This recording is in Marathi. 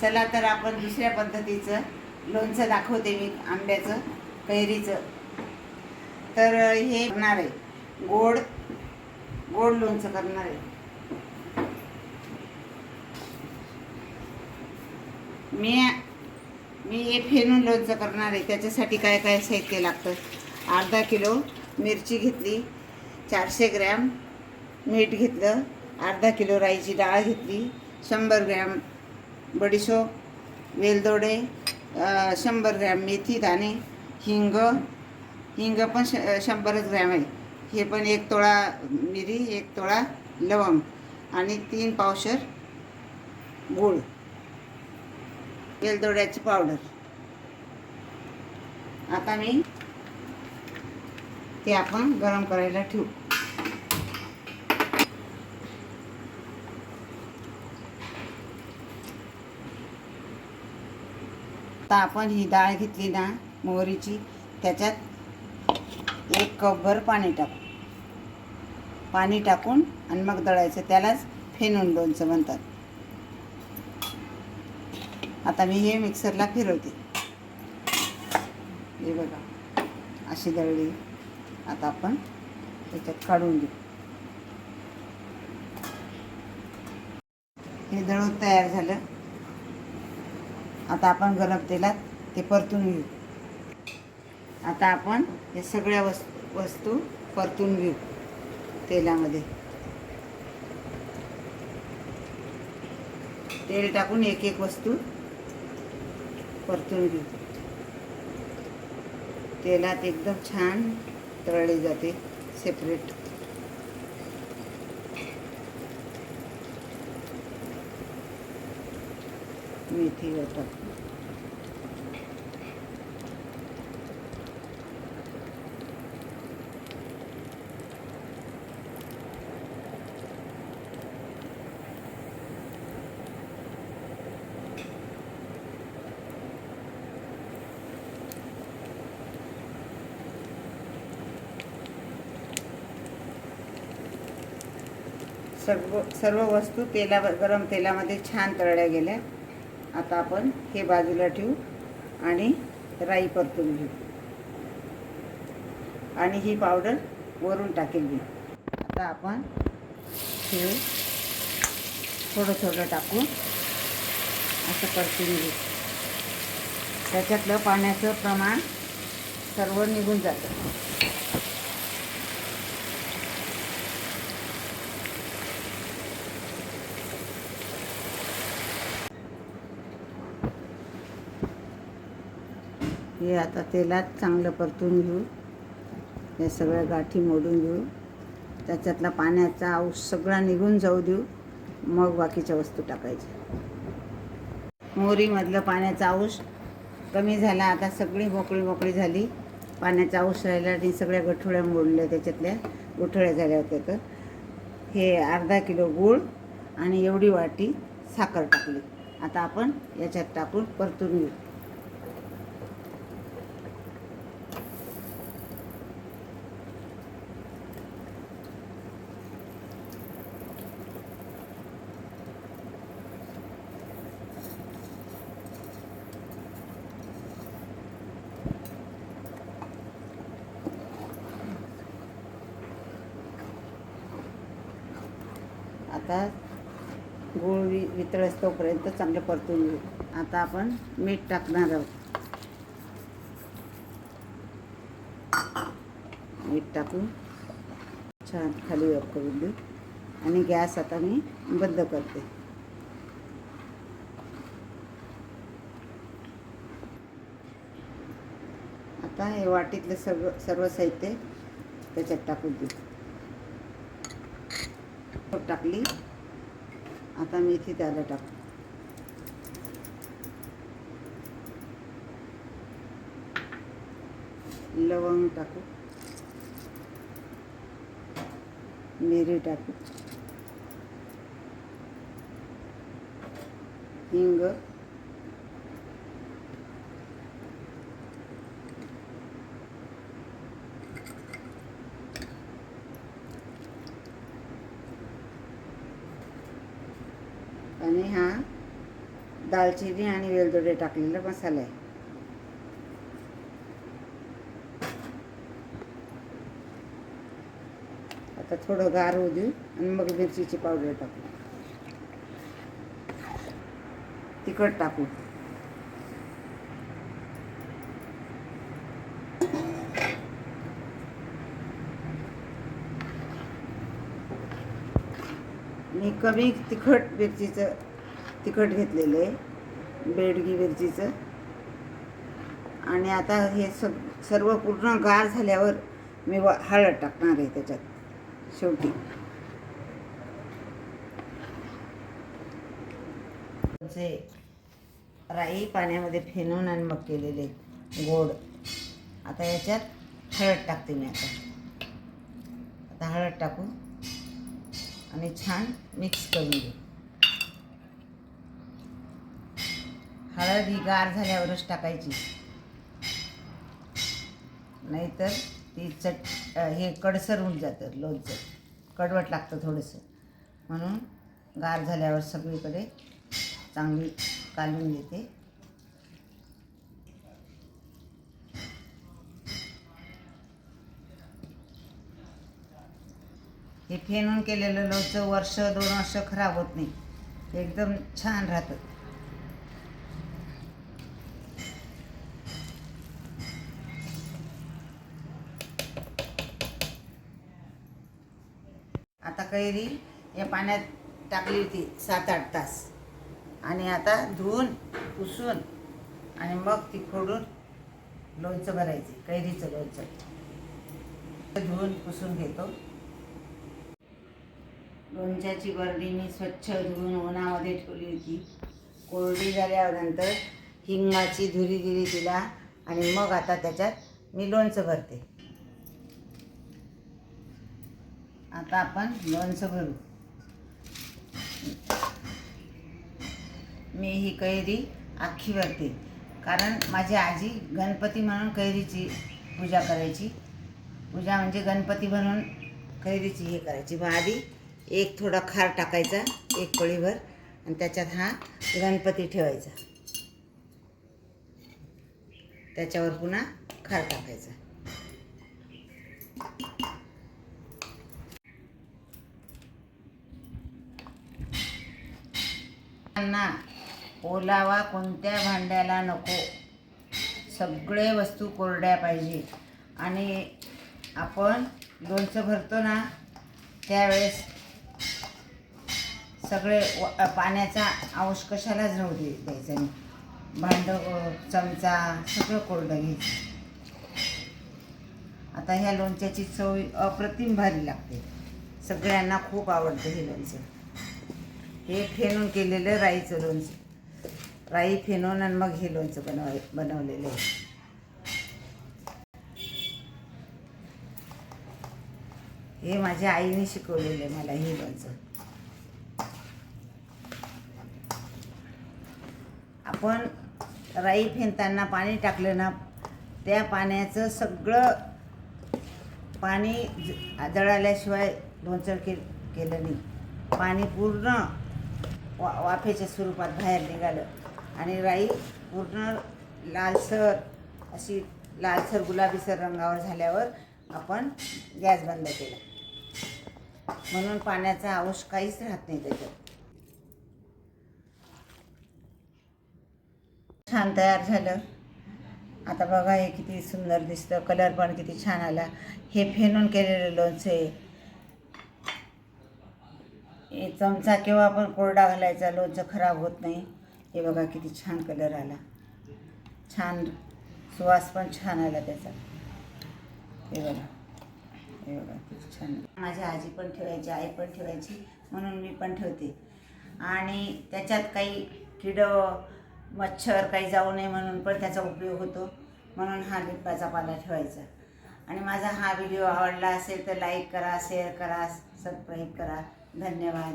चला तर आपण दुसऱ्या पद्धतीचं लोणचं दाखवते मी, आंब्याचं, कैरीचं. तर हे करणार आहे, गोड गोड लोणचं करणार आहे मी. हे फेनून लोणचं करणार आहे. त्याच्यासाठी काय काय साहित्य लागतं: अर्धा किलो मिरची घेतली, 400 ग्रॅम मीठ घेतलं, अर्धा किलो राईची डाळ घेतली, 100 ग्रॅम बडीशोप, वेलदोडे, 100 ग्रॅम मेथी दाणे, हिंग पण 100 ग्रॅम आहे. हे पण 1 तोळा मिरी, 1 तोळा लवंग आणि 3 पावशर गूळ, वेलदोड्याची पावडर. आता मी ते आपण गरम करायला ठेवू. आता आपण ही डाळ घेतली ना मोहरीची, त्याच्यात 1 कपभर पाणी टाकू. पाणी टाकून आणि मग दळायचं. त्यालाच फेनून लोणचं म्हणतात. आता मी हे मिक्सरला फिरवते. हे बघा, अशी दळली. आता आपण त्याच्यात काढून घेऊ. हे दळून तयार झालं. आता आपण गरम तेलात ते परतून घेऊ. आता आपण हे सगळ्या वस्तू परतून घेऊ तेलामध्ये. तेल टाकून एक एक वस्तू परतून घेऊ. तेलात एकदम छान तळली जाते सेपरेट. मेथी टाकू. सर्व वस्तू गरम तेलामध्ये छान तळल्या गेल्या. आता आपण हे बाजूला ठेवू आणि राई परतून घेऊ आणि ही पावडर वरून टाकेल मी. आता आपण हे थोडं थोडं टाकून असं परतून घेऊ. त्याच्यातलं पाण्याचं प्रमाण सर्व निघून जातं. हे आता तेलात चांगलं परतून घेऊ. हे सगळ्या गाठी मोडून घेऊ. त्याच्यातला पाण्याचा अंश सगळा निघून जाऊ देऊ. मग बाकीच्या वस्तू टाकायच्या. मोहरीमधलं पाण्याचा अंश कमी झाला. आता सगळी मोकळी झाली. पाण्याचा अंश राहिला आणि सगळ्या गठोळ्या मोडल्या. त्याच्यातल्या गुठळ्या झाल्या होत्या. तर हे अर्धा किलो गूळ आणि एवढी वाटी साखर टाकली. आता आपण याच्यात टाकून परतून घेऊ. आता गूळ वितळस तोपर्यंत चांगलं परतून घेऊ. आता आपण मीठ टाकणार आहोत. मीठ टाकून छान खाली वर करून देऊ आणि गॅस आता मी बंद करते. आता हे वाटीतलं सर्व साहित्य त्याच्यात टाकून देऊ. टाकली. आता मेथी त्याला टाकू. लवंग टाकू. मिरी टाकू. हिंग, आणि हा दालचिनी आणि वेलदोडे टाकलेला मसाला आहे. आता थोडं गार होऊ देऊ आणि मग मिरचीची पावडर टाकू, तिखट टाकू. मी कमी तिखट घेतलेलं आहे, बेडगी मिरचीचं. आणि आता हे सर्व पूर्ण गार झाल्यावर मी हळद टाकणार आहे त्याच्यात शेवटी. राई पाण्यामध्ये फेनून आणि मग केलेले गोड. आता याच्यात हळद टाकते मी. आता हळद टाकू आणि छान मिक्स करून घेऊ. हळद ही गार झाल्यावरच टाकायची, नाहीतर ती हे कडसर होऊन जातं लोणचं, कडवट लागतं थोडंसं. म्हणून गार झाल्यावर सगळीकडे चांगली कालवून देते. हे फेनून केलेलं लोणचं वर्ष 2 वर्ष खराब होत नाही, एकदम छान राहतं. आता कैरी या पाण्यात टाकली होती 7-8 तास, आणि आता धुवून पुसून आणि मग ती फोडून लोणचं भरायचे. कैरीचं लोणचं धुवून पुसून घेतो. लोणच्याची बरणी मी स्वच्छ धुवून उन्हामध्ये ठेवली होती. कोरडी झाल्यानंतर हिंगाची धुरी दिली तिला, आणि मग आता त्याच्यात मी लोणचं भरते. आता आपण लोणचं भरू. मी ही कैरी अख्खी भरते, कारण माझी आजी गणपती म्हणून कैरीची पूजा करायची. पूजा म्हणजे गणपती म्हणून कैरीची हे करायची. मग आधी एक थोडा खार टाकायचा, एक पळीभर, आणि त्याच्यात हा गणपती ठेवायचा. त्याच्यावर पुन्हा खार टाकायचा. ओलावा कोणत्या भांड्याला नको, सगळे वस्तू कोरड्या पाहिजे. आणि आपण लोणचं भरतो ना त्यावेळेस सगळे पाण्याचा अंश कशालाच राहू द्यायचा नाही. भांडं, चमचा सगळं कोरडं घ्यायचं. आता ह्या लोणच्याची चव अप्रतिम भारी लागते, सगळ्यांना खूप आवडतं हे लोणचं. हे फेनून केलेलं राईचं लोणचं, राई फेनून आणि मग हे लोणचं बनवलेलं आहे. हे माझ्या आईने शिकवलेलं आहे मला हे लोणचं. आपण राई फेनताना पाणी टाकलं ना, त्या पाण्याचं सगळं पाणी जळाल्याशिवाय लोणचं केलं नाही. पाणी पूर्ण वाफेच्या स्वरूपात बाहेर निघालं, आणि राई पूर्ण लालसर गुलाबीसर रंगावर झाल्यावर आपण गॅस बंद केला. म्हणून पाण्याचा अंश काहीच राहत नाही त्याच्यात. छान तयार झालं. आता बघा हे किती सुंदर दिसतं, कलर पण किती छान आला. हे फेनून केलेलं लोणचं आहे. हे चमचा केव्हा पण कोरडा घालायचा, लोणचं खराब होत नाही. हे बघा किती छान कलर आला, छान सुवास पण छान आला त्याचा. हे बघा किती छान. माझी आजी पण ठेवायची, आई पण ठेवायची, म्हणून मी पण ठेवते. आणि त्याच्यात काही किडं मच्छर काही जाऊ नये म्हणून पण त्याचा उपयोग होतो. म्हणून हा लिंबाचा पाला ठेवायचा. आणि माझा हा व्हिडिओ आवडला असेल तर लाईक करा, शेअर करा, सबस्क्राईब करा. धन्यवाद.